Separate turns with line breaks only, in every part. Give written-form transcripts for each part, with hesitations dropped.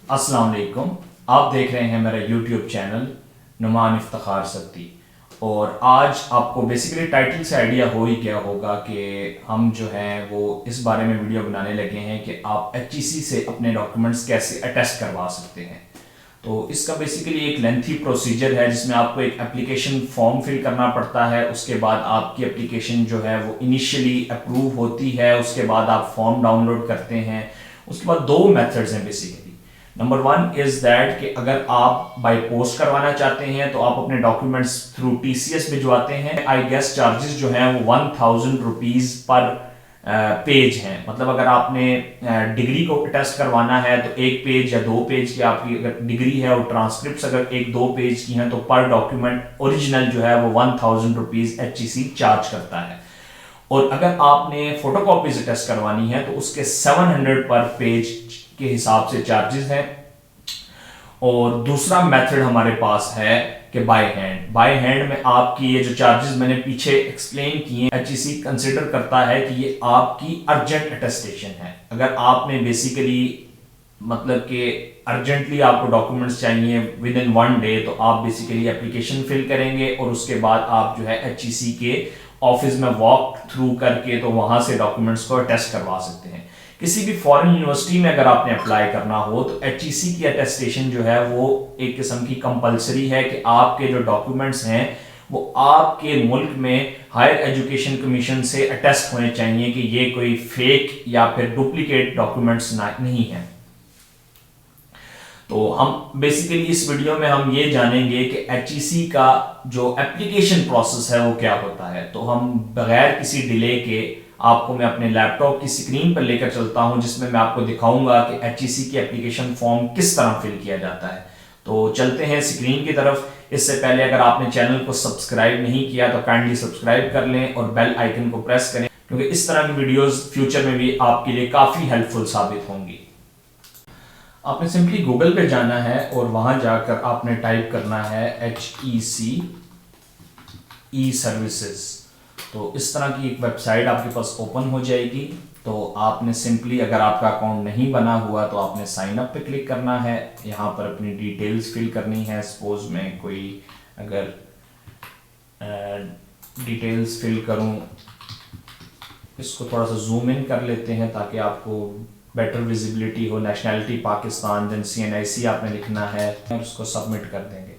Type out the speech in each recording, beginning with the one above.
अस्सलाम वालेकुम। आप देख रहे हैं मेरा यूट्यूब चैनल नुमान इफ्तिखार सत्ती। और आज आपको बेसिकली टाइटल से आइडिया हो ही गया होगा कि हम जो हैं वो इस बारे में वीडियो बनाने लगे हैं कि आप एचईसी से अपने डॉक्यूमेंट्स कैसे अटेस्ट करवा सकते हैं। तो इसका बेसिकली एक लेंथी प्रोसीजर है जिसमें आपको एक एप्लीकेशन फॉर्म फिल करना पड़ता है। उसके बाद आपकी एप्लीकेशन जो है वो इनिशियली अप्रूव होती है। उसके बाद आप फॉर्म डाउनलोड करते हैं। उसके बाद दो मेथड्स हैं basically. Number one is that कि अगर आप बाय पोस्ट करवाना चाहते हैं तो आप अपने डॉक्यूमेंट्स थ्रू टीसीएस भिजवाते हैं। आई गेस चार्जेस जो हैं वो 1000 रुपीज पर पेज हैं। मतलब अगर आपने डिग्री को टेस्ट करवाना है तो एक पेज या दो पेज की आपकी अगर डिग्री है और ट्रांसक्रिप्ट अगर एक दो पेज की हैं तो पर डॉक्यूमेंट ओरिजिनल जो है वो 1000 रुपीज एचईसी चार्ज करता है। और अगर आपने फोटोकॉपीज टेस्ट करवानी है तो उसके 700 पर पेज के हिसाब से चार्जेस हैं। और दूसरा मेथड हमारे पास है कि बाय हैंड में आपकी ये जो चार्जेस मैंने पीछे एक्सप्लेन किए एचईसी कंसिडर करता है कि ये आपकी अर्जेंट अटेस्टेशन है। अगर आपने बेसिकली मतलब कि अर्जेंटली आपको डॉक्यूमेंट्स चाहिए विद इन 1 डे तो आप बेसिकली एप्लीकेशन फिल करेंगे और उसके बाद आप जो है एचईसी के ऑफिस में वॉक थ्रू करके तो वहां से डॉक्यूमेंट्स को अटेस्ट करवा सकते हैं। किसी भी फॉरेन यूनिवर्सिटी में अगर आपने अप्लाई करना हो तो एचईसी की अटेस्टेशन जो है वो एक किस्म की कंपलसरी है कि आपके जो डॉक्यूमेंट्स हैं वो आपके मुल्क में हायर एजुकेशन कमीशन से अटेस्ट होने चाहिए कि ये कोई फेक या फिर डुप्लीकेट डॉक्यूमेंट्स नहीं है। तो हम बेसिकली इस वीडियो में हम ये जानेंगे कि एचईसी का जो एप्लीकेशन प्रोसेस है वो क्या होता है। तो हम बगैर किसी डिले के आपको मैं अपने लैपटॉप की स्क्रीन पर लेकर चलता हूं जिसमें मैं आपको दिखाऊंगा कि एचईसी की एप्लीकेशन फॉर्म किस तरह फिल किया जाता है। तो चलते हैं स्क्रीन की तरफ। इससे पहले अगर आपने चैनल को सब्सक्राइब नहीं किया तो काइंडली सब्सक्राइब कर लें और बेल आइकन को प्रेस करें क्योंकि इस तरह की वीडियोस फ्यूचर में भी आपके लिए काफ़ी हेल्पफुल साबित होंगी। आपने सिंपली गूगल पे जाना है और वहां जाकर आपने टाइप करना है HEC ई सर्विसेज। तो इस तरह की एक वेबसाइट आपके पास ओपन हो जाएगी। तो आपने सिंपली अगर आपका अकाउंट नहीं बना हुआ तो आपने साइन अप पे क्लिक करना है। यहाँ पर अपनी डिटेल्स फिल करनी है। सपोज मैं कोई अगर डिटेल्स फिल करूँ, इसको थोड़ा सा जूम इन कर लेते हैं ताकि आपको बेटर विजिबिलिटी हो। नेशनैलिटी पाकिस्तान, देन CNIC आपने लिखना है और उसको सबमिट कर देंगे।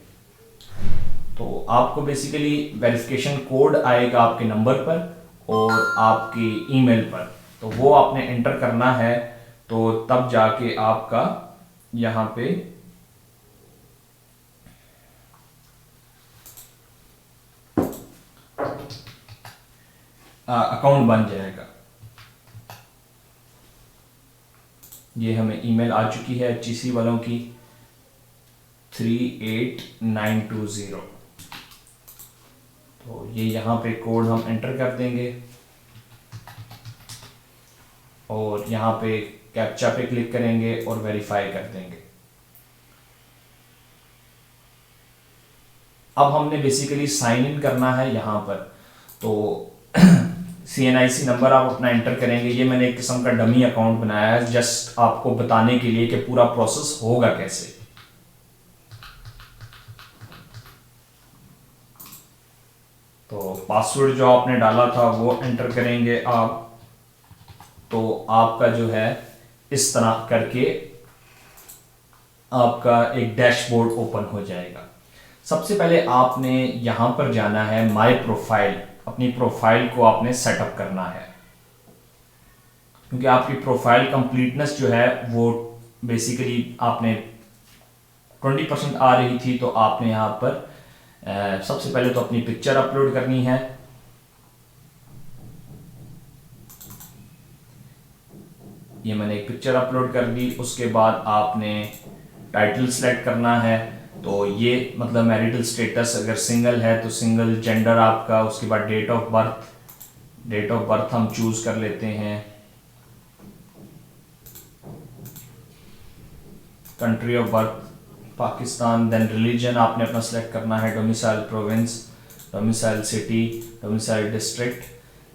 तो आपको बेसिकली वेरिफिकेशन कोड आएगा आपके नंबर पर और आपकी ईमेल पर, तो वो आपने एंटर करना है। तो तब जाके आपका यहाँ पे अकाउंट बन जाएगा। ये हमें ईमेल आ चुकी है HEC वालों की 38920। तो ये यहाँ पे कोड हम एंटर कर देंगे और यहाँ पे कैप्चा पे क्लिक करेंगे और वेरीफाई कर देंगे। अब हमने बेसिकली साइन इन करना है यहाँ पर। तो CNIC नंबर आप अपना एंटर करेंगे। ये मैंने एक किस्म का डमी अकाउंट बनाया है जस्ट आपको बताने के लिए कि पूरा प्रोसेस होगा कैसे। तो पासवर्ड जो आपने डाला था वो एंटर करेंगे आप। तो आपका जो है इस तरह करके आपका एक डैशबोर्ड ओपन हो जाएगा। सबसे पहले आपने यहां पर जाना है माय प्रोफाइल। अपनी प्रोफाइल को आपने सेटअप करना है क्योंकि आपकी प्रोफाइल कंप्लीटनेस जो है वो बेसिकली आपने 20% आ रही थी। तो आपने यहाँ पर सबसे पहले तो अपनी पिक्चर अपलोड करनी है। ये मैंने एक पिक्चर अपलोड कर दी। उसके बाद आपने टाइटल सेलेक्ट करना है। तो ये मतलब मैरिटल स्टेटस अगर सिंगल है तो सिंगल, जेंडर आपका, उसके बाद डेट ऑफ बर्थ हम चूज कर लेते हैं, country of birth Pakistan, then religion आपने अपना सेलेक्ट करना है, domicile province, domicile city, domicile district,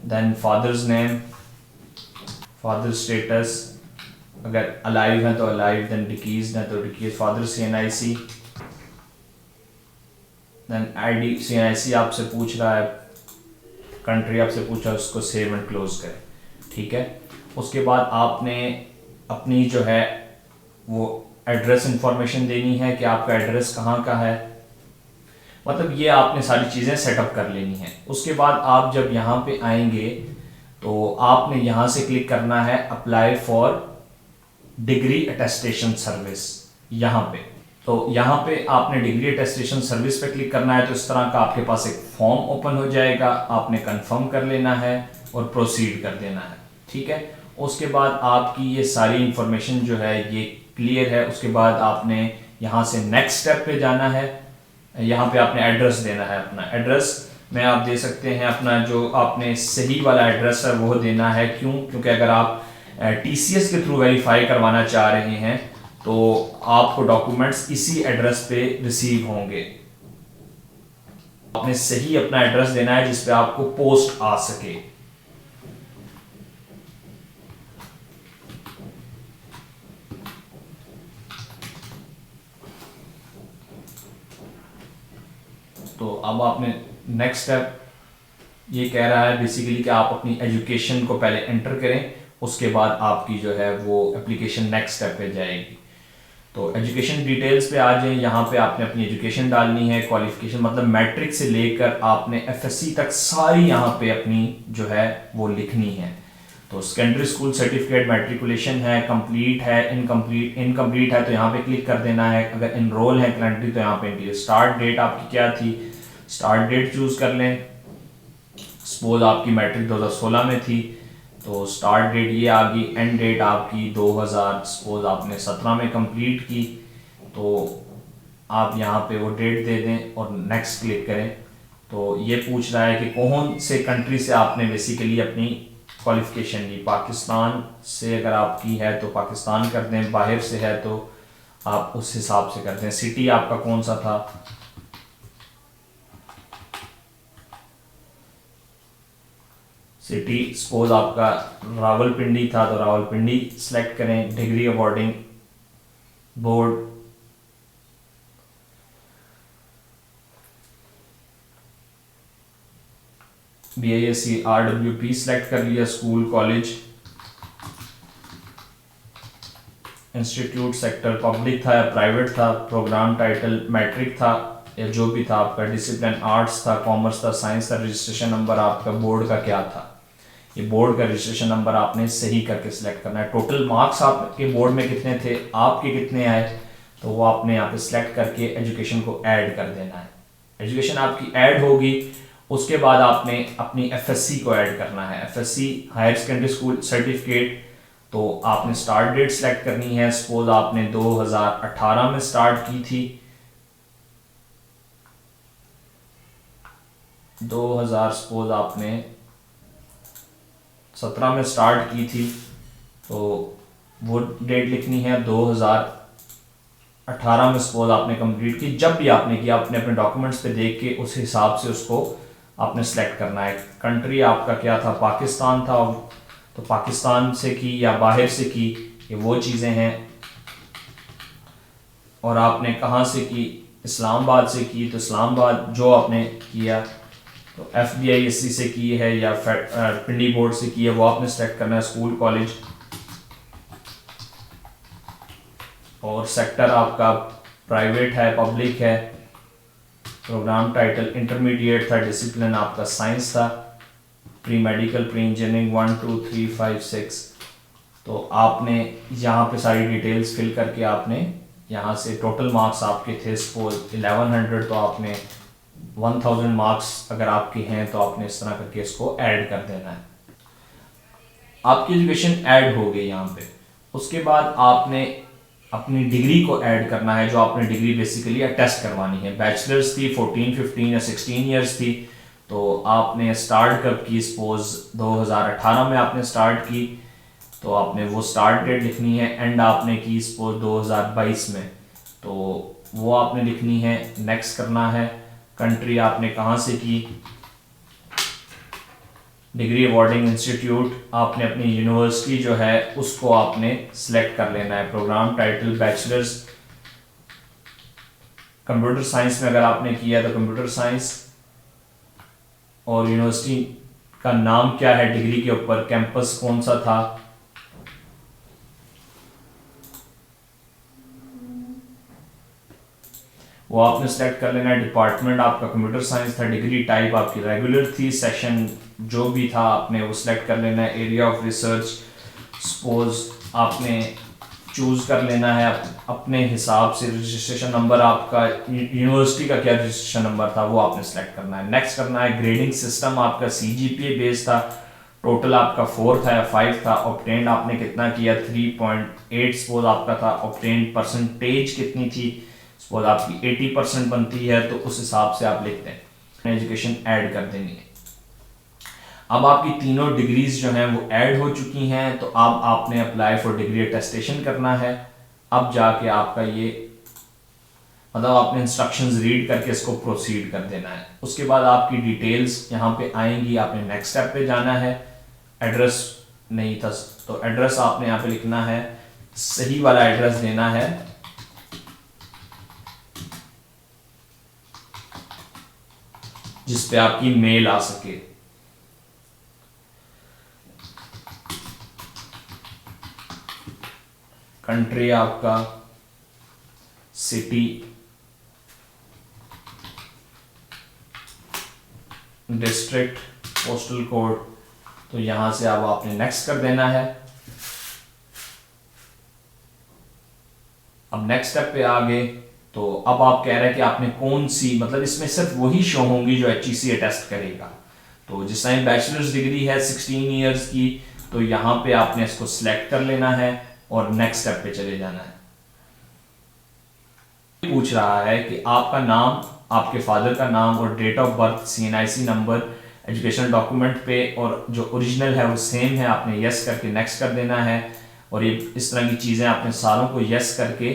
then father's name, father status, अगर अलाइव हैं तो अलाइव, देन डिकीज हैं तो डिकीज, father CNIC, then ID CNIC आपसे पूछ रहा है, कंट्री आपसे पूछ रहा है, उसको सेव एंड क्लोज करें, ठीक है। उसके बाद आपने अपनी जो है वो एड्रेस इंफॉर्मेशन देनी है कि आपका एड्रेस कहाँ का है, मतलब ये आपने सारी चीज़ें सेटअप कर लेनी है। उसके बाद आप जब यहाँ पे आएंगे तो आपने यहाँ से क्लिक करना है apply for degree attestation service, यहाँ पे। तो यहाँ पे आपने डिग्री अटेस्टेशन सर्विस पे क्लिक करना है, तो इस तरह का आपके पास एक फॉर्म ओपन हो जाएगा, आपने कंफर्म कर लेना है और प्रोसीड कर देना है, ठीक है। उसके बाद आपकी ये सारी इंफॉर्मेशन जो है ये क्लियर है। उसके बाद आपने यहाँ से नेक्स्ट स्टेप पे जाना है, यहाँ पे आपने एड्रेस देना है। अपना एड्रेस में आप दे सकते हैं अपना जो आपने सही वाला एड्रेस है वो देना है। क्यों? क्योंकि अगर आप TCS के थ्रू वेरीफाई करवाना चाह रहे हैं तो आपको डॉक्यूमेंट्स इसी एड्रेस पे रिसीव होंगे। आपने सही अपना एड्रेस देना है जिस पे आपको पोस्ट आ सके। तो अब आपने नेक्स्ट स्टेप ये कह रहा है बेसिकली कि आप अपनी एजुकेशन को पहले एंटर करें, उसके बाद आपकी जो है वो एप्लीकेशन नेक्स्ट स्टेप पे जाएगी। तो एजुकेशन डिटेल्स पे आ जाए, यहाँ पे आपने अपनी एजुकेशन डालनी है, क्वालिफिकेशन मतलब मैट्रिक से लेकर आपने FSC तक सारी यहाँ पे अपनी जो है वो लिखनी है। तो सेकेंडरी स्कूल सर्टिफिकेट, मैट्रिकुलेशन है, कंप्लीट है, इनकम्प्लीट है तो यहाँ पे क्लिक कर देना है। अगर इनरोल है करंटली तो यहाँ पे इनकी स्टार्ट डेट आपकी क्या थी, स्टार्ट डेट चूज कर लें। सपोज आपकी मैट्रिक 2016 में थी तो स्टार्ट डेट ये आ गई, एंड डेट आपकी 2000 सपोज आपने 17 में कंप्लीट की तो आप यहाँ पे वो डेट दे दें और नेक्स्ट क्लिक करें। तो ये पूछ रहा है कि कौन से कंट्री से आपने बेसिकली अपनी क्वालिफिकेशन ली। पाकिस्तान से अगर आपकी है तो पाकिस्तान कर दें, बाहर से है तो आप उस हिसाब से कर दें। सिटी आपका कौन सा था, सिटी सपोज आपका रावलपिंडी था तो रावलपिंडी सेलेक्ट करें। Degree awarding board, BISc RWP select कर लिया। School, college, institute, sector public था या प्राइवेट था, प्रोग्राम टाइटल मैट्रिक था या जो भी था आपका, डिसिप्लिन आर्ट्स था, कॉमर्स था, साइंस था, रजिस्ट्रेशन नंबर आपका बोर्ड का क्या था, ये बोर्ड का रजिस्ट्रेशन नंबर आपने सही करके सिलेक्ट करना है। टोटल मार्क्स आपके बोर्ड में कितने थे, आपके कितने आए, तो वो आपने यहाँ पे सिलेक्ट करके एजुकेशन को ऐड कर देना है। एजुकेशन आपकी ऐड होगी, उसके बाद आपने अपनी FSC को ऐड करना है। FSC higher secondary school certificate, तो आपने स्टार्ट डेट सेलेक्ट करनी है। सपोज आपने 2018 में स्टार्ट की थी, 2000 सपोज आपने 17 में स्टार्ट की थी तो वो डेट लिखनी है। 2018 में सपोज आपने कंप्लीट की, जब भी आपने किया आपने अपने डॉक्यूमेंट्स पे देख के उस हिसाब से उसको आपने सेलेक्ट करना है। कंट्री आपका क्या था, पाकिस्तान था तो पाकिस्तान से की या बाहर से की, ये वो चीज़ें हैं। और आपने कहाँ से की, इस्लामाबाद से की तो इस्लामाबाद जो आपने किया, तो FBISC से की है या पिंडी बोर्ड से की है वो आपने सेलेक्ट करना है। स्कूल, कॉलेज और सेक्टर आपका प्राइवेट है, पब्लिक है, प्रोग्राम टाइटल इंटरमीडिएट था, डिसिप्लिन आपका साइंस था, प्री मेडिकल, प्री इंजीनियरिंग 1 2 3 5 6। तो आपने यहाँ पे सारी डिटेल्स फिल करके आपने यहाँ से टोटल मार्क्स आपके थे सपोज 1100 तो आपने 1000 मार्क्स अगर आपके हैं तो आपने इस तरह करके इसको ऐड कर देना है। आपकी एजुकेशन ऐड हो गई यहाँ पे। उसके बाद आपने अपनी डिग्री को ऐड करना है, जो आपने डिग्री बेसिकली अटेस्ट करवानी है। बैचलर्स थी 14 15 या 16 ईयर्स थी तो आपने स्टार्ट कब की, सपोज 2018 में आपने स्टार्ट की तो आपने वो स्टार्ट डेट लिखनी है। एंड आपने की सपोज 2022 में तो वो आपने लिखनी है। नेक्स्ट करना है। कंट्री आपने कहाँ से की, डिग्री अवॉर्डिंग इंस्टीट्यूट, आपने अपनी यूनिवर्सिटी जो है उसको आपने सेलेक्ट कर लेना है। Program title bachelors computer science में अगर आपने किया तो कंप्यूटर साइंस, और यूनिवर्सिटी का नाम क्या है डिग्री के ऊपर, कैंपस कौन सा था, वो आपने सेलेक्ट कर लेना है। डिपार्टमेंट आपका कंप्यूटर साइंस था, डिग्री टाइप आपकी रेगुलर थी, सेशन जो भी था आपने वो सिलेक्ट कर लेना है। एरिया ऑफ रिसर्च सपोज आपने चूज़ कर लेना है अपने हिसाब से। रजिस्ट्रेशन नंबर आपका यूनिवर्सिटी का क्या रजिस्ट्रेशन नंबर था वो आपने सेलेक्ट करना है। नेक्स्ट करना है ग्रेडिंग सिस्टम, आपका CGPA बेस था, टोटल आपका 4 था या 5 था, ऑब्टेंड आपने कितना किया 3.8 सपोज आपका था, ऑब्टेंड परसेंटेज कितनी थी, सपोज आपकी 80% बनती है तो उस हिसाब से आप लिखते हैं, एजुकेशन ऐड कर देनी है। अब आपकी तीनों डिग्रीज जो हैं वो ऐड हो चुकी हैं, तो अब आपने अप्लाई फॉर डिग्री अटेस्टेशन करना है। अब जाके आपका ये मतलब आपने इंस्ट्रक्शंस रीड करके इसको प्रोसीड कर देना है। उसके बाद आपकी डिटेल्स यहाँ पे आएंगी, आपने नेक्स्ट स्टेप पे जाना है। एड्रेस नहीं था तो एड्रेस आपने यहाँ पे लिखना है, सही वाला एड्रेस देना है, जिस पे आपकी मेल आ सके। कंट्री आपका, सिटी, डिस्ट्रिक्ट, पोस्टल कोड, तो यहां से अब आपने नेक्स्ट कर देना है। अब नेक्स्ट स्टेप पे आ गए तो अब आप कह रहे हैं कि आपने कौन सी, मतलब इसमें सिर्फ वही शो होंगी जो HEC अटेस्ट करेगा। तो जिस टाइम बैचलर्स डिग्री है 16 इयर्स की, तो यहाँ पे आपने इसको सिलेक्ट कर लेना है और नेक्स्ट स्टेप पे चले जाना है। पूछ रहा है कि आपका नाम, आपके फादर का नाम और date of birth, CNIC number educational document पे और जो ओरिजिनल है वो सेम है, आपने यस करके नेक्स्ट कर देना है। और ये इस तरह की चीज़ें आपने सारों को यस करके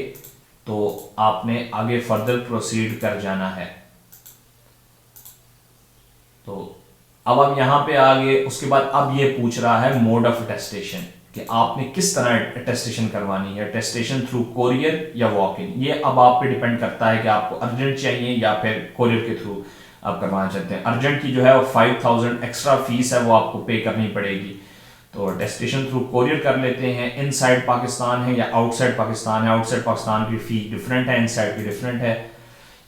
तो आपने आगे फर्दर प्रोसीड कर जाना है। तो अब हम यहाँ पे आ गए। उसके बाद अब ये पूछ रहा है मोड ऑफ अटेस्टेशन, कि आपने किस तरह अटेस्टेशन करवानी है, अटेस्टेशन थ्रू कोरियर या वॉक इन। ये अब आप पे डिपेंड करता है कि आपको अर्जेंट चाहिए या फिर कोरियर के थ्रू आप करवाना चाहते हैं। अर्जेंट की जो है वो 5000 एक्स्ट्रा फीस है, वो आपको पे करनी पड़ेगी। तो अटेस्टेशन थ्रू कोरियर कर लेते हैं। इनसाइड पाकिस्तान है या आउटसाइड पाकिस्तान है, आउटसाइड पाकिस्तान की फ़ी डिफरेंट है, इनसाइड की डिफरेंट है।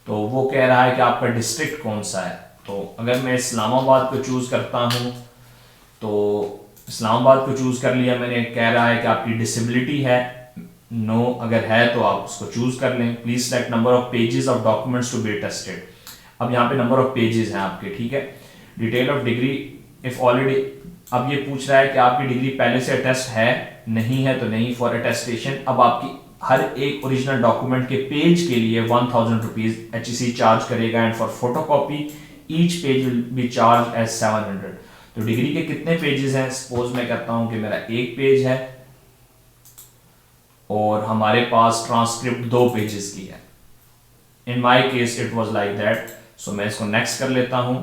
तो वो कह रहा है कि आपका डिस्ट्रिक्ट कौन सा है। तो अगर मैं इस्लामाबाद को चूज़ करता हूँ तो इस्लामाबाद को चूज़ कर लिया मैंने। कह रहा है कि आपकी डिसेबिलिटी है, नो अगर है तो आप उसको चूज़ कर लें। Please select number of pages of documents to be attested. अब यहाँ पे नंबर ऑफ पेजेस हैं आपके, ठीक है। Detail of degree if already, अब ये पूछ रहा है कि आपकी डिग्री पहले से अटेस्ट है, नहीं है तो नहीं फॉर अटेस्टेशन। अब आपकी हर एक ओरिजिनल डॉक्यूमेंट के पेज के लिए 1000 रुपीज HEC चार्ज करेगा, and for photocopy each page will be charge as 700। तो डिग्री के कितने पेजेस हैं, सपोज मैं कहता हूं कि मेरा एक पेज है और हमारे पास ट्रांसक्रिप्ट 2 पेजेस की है। In my case it was like that, so मैं इसको नेक्स्ट कर लेता हूं।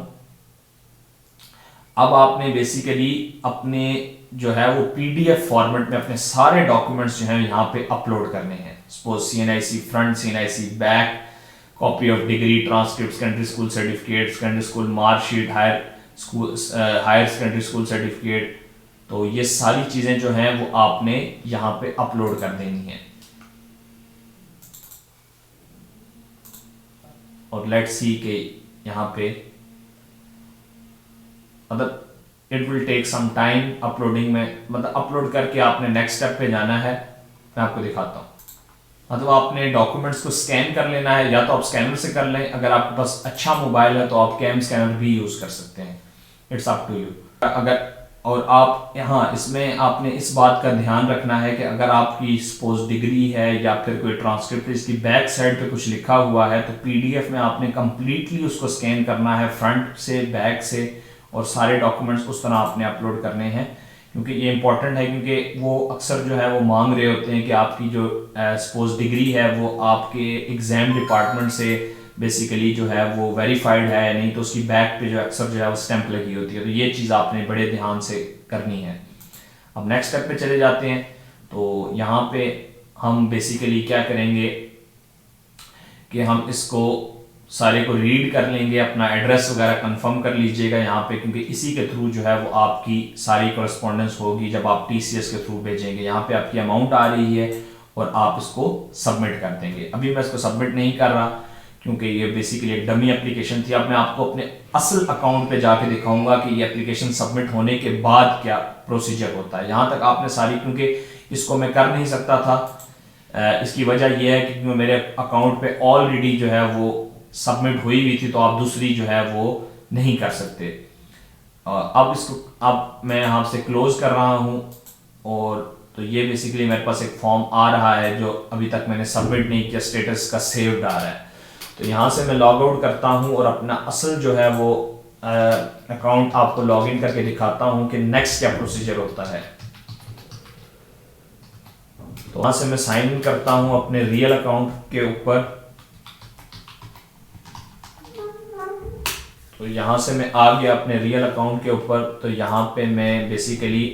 अब आपने बेसिकली अपने जो है वो PDF फॉर्मेट में अपने सारे डॉक्यूमेंट्स जो हैं यहाँ पे अपलोड करने हैं। Suppose CNIC front, CNIC back, copy of degree, transcript, secondary school certificate, secondary school marksheet, higher secondary school certificate. तो ये सारी चीजें जो हैं वो आपने यहाँ पे अपलोड कर देनी है। और लेट्स सी के यहाँ पे मतलब it will take some time uploading में, मतलब अपलोड करके आपने नेक्स्ट स्टेप पे जाना है। मैं आपको दिखाता हूँ। मतलब आपने डॉक्यूमेंट्स को स्कैन कर लेना है, या तो आप स्कैनर से कर लें, अगर आपके पास अच्छा मोबाइल है तो आप कैम स्कैनर भी यूज कर सकते हैं, इट्स अप टू यू। अगर और आप यहाँ इसमें आपने इस बात का ध्यान रखना है कि अगर आपकी सपोज डिग्री है या फिर कोई ट्रांसक्रिप्ट इसकी बैक साइड पे कुछ लिखा हुआ है तो PDF में आपने कंप्लीटली उसको स्कैन करना है, फ्रंट से बैक से, और सारे डॉक्यूमेंट्स उस तरह आपने अपलोड करने हैं। क्योंकि ये इंपॉर्टेंट है, क्योंकि वो अक्सर जो है वो मांग रहे होते हैं कि आपकी जो सपोज डिग्री है वो आपके एग्जाम डिपार्टमेंट से बेसिकली जो है वो वेरीफाइड है, नहीं तो उसकी बैक पे जो अक्सर जो है वो स्टैंप लगी होती है। तो ये चीज़ आपने बड़े ध्यान से करनी है। अब नेक्स्ट स्टेप पे चले जाते हैं। तो यहाँ पे हम बेसिकली क्या करेंगे कि हम इसको सारे को रीड कर लेंगे, अपना एड्रेस वगैरह कंफर्म कर लीजिएगा यहाँ पे, क्योंकि इसी के थ्रू जो है वो आपकी सारी कॉरेस्पॉन्डेंस होगी जब आप टीसीएस के थ्रू भेजेंगे। यहाँ पे आपकी अमाउंट आ रही है और आप इसको सबमिट कर देंगे। अभी मैं इसको सबमिट नहीं कर रहा क्योंकि ये बेसिकली एक डमी एप्लीकेशन थी। अब मैं आपको अपने असल अकाउंट पे जाके दिखाऊंगा कि ये एप्लीकेशन सबमिट होने के बाद क्या प्रोसीजर होता है। यहाँ तक आपने सारी, क्योंकि इसको मैं कर नहीं सकता था, इसकी वजह यह है कि मेरे अकाउंट पे ऑलरेडी जो है वो सबमिट हुई हुई थी, तो आप दूसरी जो है वो नहीं कर सकते। अब इसको अब मैं यहाँ से क्लोज कर रहा हूँ। और तो ये बेसिकली मेरे पास एक फॉर्म आ रहा है जो अभी तक मैंने सबमिट नहीं किया, स्टेटस का सेव्ड आ रहा है। तो यहाँ से मैं लॉग आउट करता हूँ और अपना असल जो है वो अकाउंट आपको लॉग इन करके दिखाता हूँ कि नेक्स्ट क्या प्रोसीजर होता है। तो वहां से मैं साइन इन करता हूँ अपने रियल अकाउंट के ऊपर। तो यहाँ से मैं आ गया अपने रियल अकाउंट के ऊपर। तो यहाँ पे मैं बेसिकली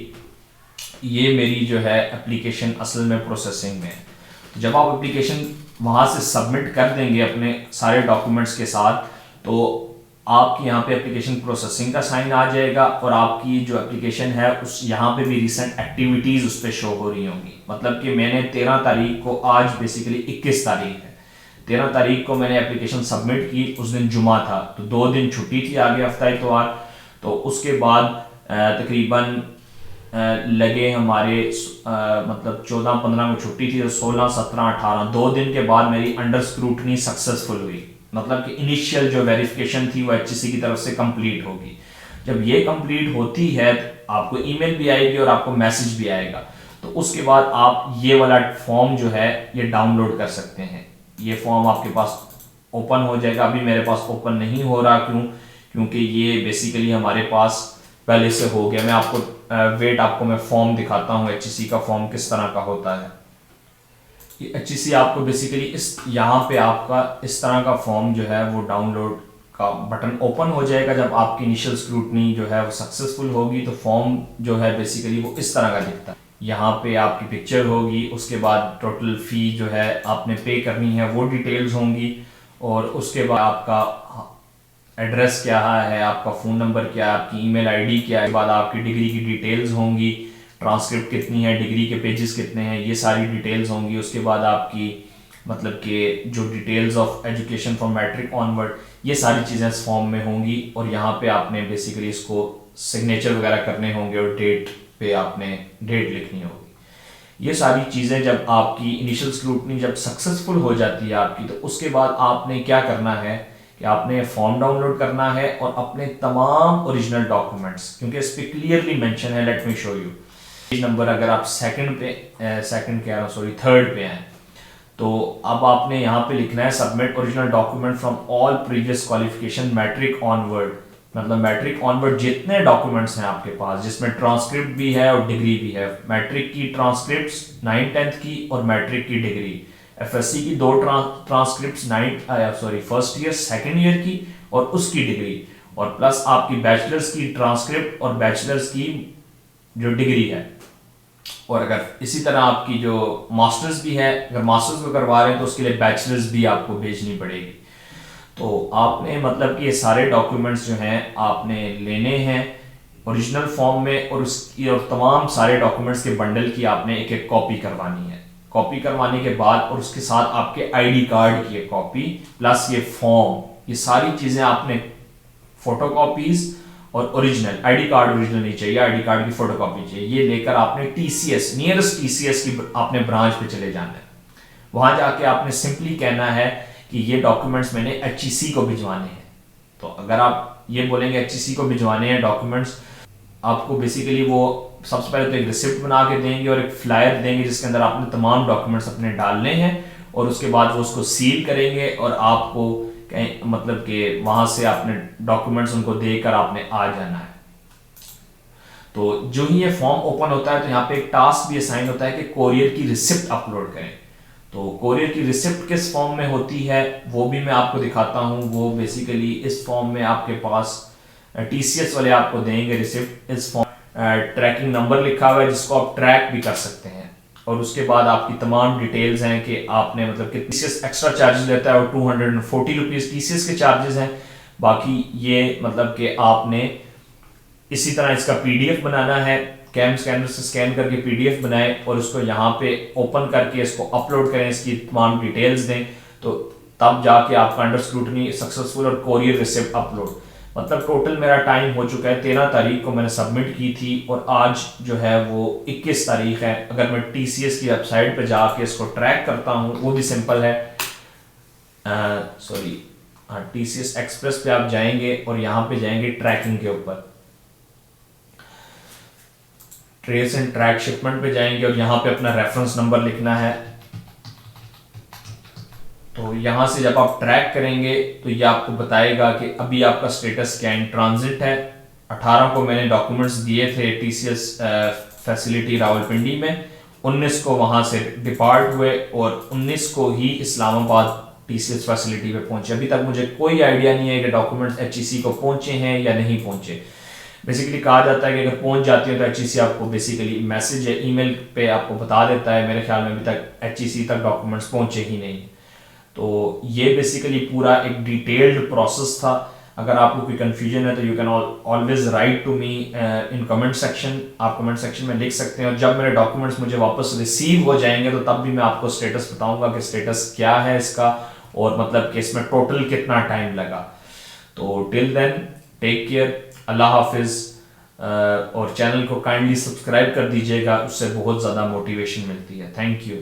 ये मेरी जो है एप्लीकेशन असल में प्रोसेसिंग में। जब आप एप्लीकेशन वहाँ से सबमिट कर देंगे अपने सारे डॉक्यूमेंट्स के साथ, तो आपकी यहाँ पे एप्लीकेशन प्रोसेसिंग का साइन आ जाएगा और आपकी जो एप्लीकेशन है उस यहाँ पे भी रिसेंट एक्टिविटीज़ उस पर शो हो रही होंगी। मतलब कि मैंने 13 तारीख को, आज बेसिकली 21 तारीख है, 13 तारीख को मैंने एप्लीकेशन सबमिट की। उस दिन जुमा था तो 2 दिन छुट्टी थी, आगे हफ्ता इतवार। तो उसके बाद तकरीबन लगे हमारे मतलब 14-15 में छुट्टी थी, तो 16-17-18 2 दिन के बाद मेरी अंडर स्क्रूटनी सक्सेसफुल हुई। मतलब कि इनिशियल जो वेरिफिकेशन थी वो एचईसी की तरफ से कंप्लीट होगी। जब ये कंप्लीट होती है तो आपको ईमेल भी आएगी और आपको मैसेज भी आएगा। तो उसके बाद आप ये वाला फॉर्म जो है ये डाउनलोड कर सकते हैं। ये फॉर्म आपके पास ओपन हो जाएगा। अभी मेरे पास ओपन नहीं हो रहा, क्योंकि ये बेसिकली हमारे पास पहले से हो गया। मैं आपको वेट आपको मैं फॉर्म दिखाता हूँ एचईसी का फॉर्म किस तरह का होता है। ये एचईसी आपको बेसिकली इस यहाँ पे आपका इस तरह का फॉर्म जो है वो डाउनलोड का बटन ओपन हो जाएगा। जब आपकी इनिशियल स्क्रूटनी जो है वो सक्सेसफुल होगी तो फॉर्म जो है बेसिकली वो इस तरह का दिखता है। यहाँ पे आपकी पिक्चर होगी, उसके बाद टोटल फ़ी जो है आपने पे करनी है वो डिटेल्स होंगी, और उसके बाद आपका एड्रेस क्या है, आपका फ़ोन नंबर क्या है, आपकी ईमेल आईडी क्या है, उसके बाद आपकी डिग्री की डिटेल्स होंगी, ट्रांसक्रिप्ट कितनी है, डिग्री के पेजेस कितने हैं, ये सारी डिटेल्स होंगी। उसके बाद आपकी मतलब कि जो details of education from matric onward, ये सारी चीज़ें इस फॉर्म में होंगी। और यहाँ पे आपने बेसिकली इसको सिग्नेचर वगैरह करने होंगे और डेट पे आपने डेट लिखनी होगी। ये सारी चीज़ें जब आपकी इनिशियल स्क्रूटनी जब सक्सेसफुल हो जाती है आपकी, तो उसके बाद आपने क्या करना है कि आपने फॉर्म डाउनलोड करना है और अपने तमाम ओरिजिनल डॉक्यूमेंट्स, क्योंकि इस पर क्लियरली मेंशन है, let me show you. Page number अगर आप थर्ड पे हैं, तो अब आपने यहाँ पे लिखना है submit original document from all previous qualification matric onward. मतलब मैट्रिक ऑनवर्ड जितने डॉक्यूमेंट्स हैं आपके पास, जिसमें ट्रांसक्रिप्ट भी है और डिग्री भी है, मैट्रिक की ट्रांसक्रिप्ट्स 9th-10th की और मैट्रिक की डिग्री, एफएससी की 2 transcripts first year second year की और उसकी डिग्री, और प्लस आपकी बैचलर्स की ट्रांसक्रिप्ट और बैचलर्स की जो डिग्री है। और अगर इसी तरह आपकी जो मास्टर्स भी है, अगर मास्टर्स को करवा रहे हैं तो उसके लिए बैचलर्स भी आपको भेजनी पड़ेगी। तो आपने मतलब कि ये सारे डॉक्यूमेंट्स जो हैं आपने लेने हैं ओरिजिनल फॉर्म में, और उसकी और तमाम सारे डॉक्यूमेंट्स के बंडल की आपने एक एक कॉपी करवानी है। कॉपी करवाने के बाद और उसके साथ आपके आईडी कार्ड की एक कॉपी प्लस ये फॉर्म, ये सारी चीज़ें आपने फोटो कॉपीज़ और ओरिजिनल आईडी कार्ड, ओरिजिनल नहीं चाहिए, आईडी कार्ड की फोटोकॉपी चाहिए, ये लेकर आपने टीसीएस, नियरेस्ट टीसीएस की आपने ब्रांच पे चले जाना है। वहां जाके आपने सिंपली कहना है कि ये डॉक्यूमेंट्स मैंने एचईसी को भिजवाने हैं। तो अगर आप ये बोलेंगे एचईसी को भिजवाने हैं डॉक्यूमेंट्स, आपको बेसिकली वो सबसे पहले तो एक रिसिप्ट बना के देंगे और एक फ्लायर देंगे जिसके अंदर आपने तमाम डॉक्यूमेंट्स अपने डालने हैं, और उसके बाद वो उसको सील करेंगे और आपको मतलब कि वहां से आपने डॉक्यूमेंट्स उनको देकर आपने आ जाना है। तो जो ही ये फॉर्म ओपन होता है तो यहाँ पे एक टास्क भी असाइन होता है कि कोरियर की रिसिप्ट अपलोड करें। तो कोरियर की रिसिप्ट किस फॉर्म में होती है वो भी मैं आपको दिखाता हूँ। वो बेसिकली इस फॉर्म में आपके पास टीसीएस वाले आपको देंगे रिसिप्ट। इस फॉर्म ट्रैकिंग नंबर लिखा हुआ है जिसको आप ट्रैक भी कर सकते हैं, और उसके बाद आपकी तमाम डिटेल्स हैं कि आपने मतलब कि टीसीएस एक्स्ट्रा चार्जेस लेता है और 240 रुपीज़ टीसीएस के चार्जेस हैं। बाकी ये मतलब कि आपने इसी तरह इसका पीडीएफ बनाना है, कैम स्कैनर से स्कैन करके पीडीएफ बनाएं और उसको यहाँ पे ओपन करके इसको अपलोड करें, इसकी तमाम डिटेल्स दें, तो तब जाके आपका अंडर स्क्रूटनी सक्सेसफुल और कोरियर रिसिप्ट अपलोड। मतलब टोटल मेरा टाइम हो चुका है, 13 तारीख को मैंने सबमिट की थी और आज जो है वो 21 तारीख है। अगर मैं टीसीएस की वेबसाइट पर जाके इसको ट्रैक करता हूँ, वो भी सिंपल है, सॉरी हाँ, टीसीएस एक्सप्रेस पे आप जाएंगे और यहाँ पे जाएंगे ट्रैकिंग के ऊपर, ट्रेस एंड ट्रैक शिपमेंट पे जाएंगे और यहाँ पे अपना रेफरेंस नंबर लिखना है। तो यहाँ से जब आप ट्रैक करेंगे तो ये आपको बताएगा कि अभी आपका स्टेटस क्या इन ट्रांजिट है। 18 को मैंने डॉक्यूमेंट्स दिए थे टीसीएस फैसिलिटी रावलपिंडी में, 19 को वहाँ से डिपार्ट हुए और 19 को ही इस्लामाबाद टीसीएस फैसिलिटी पे पहुंचे। अभी तक मुझे कोई आइडिया नहीं है कि डॉक्यूमेंट्स एचईसी को पहुंचे हैं या नहीं पहुंचे। बेसिकली कहा जाता है कि अगर पहुंच जाती है तो एचईसी आपको बेसिकली मैसेज या ईमेल पे आपको बता देता है। मेरे ख्याल में अभी तक एचईसी तक डॉक्यूमेंट्स पहुंचे ही नहीं। तो ये बेसिकली पूरा एक डिटेल्ड प्रोसेस था। अगर आपको कोई कंफ्यूजन है तो you can always write to me in comment section. आप कमेंट सेक्शन में लिख सकते हैं और जब मेरे डॉक्यूमेंट्स मुझे वापस रिसीव हो जाएंगे तो तब भी मैं आपको स्टेटस बताऊंगा कि स्टेटस क्या है इसका और मतलब कि इसमें टोटल कितना टाइम लगा। तो टिल देन टेक केयर, अल्लाह हाफिज़, और चैनल को काइंडली सब्सक्राइब कर दीजिएगा, उससे बहुत ज़्यादा मोटिवेशन मिलती है। Thank you.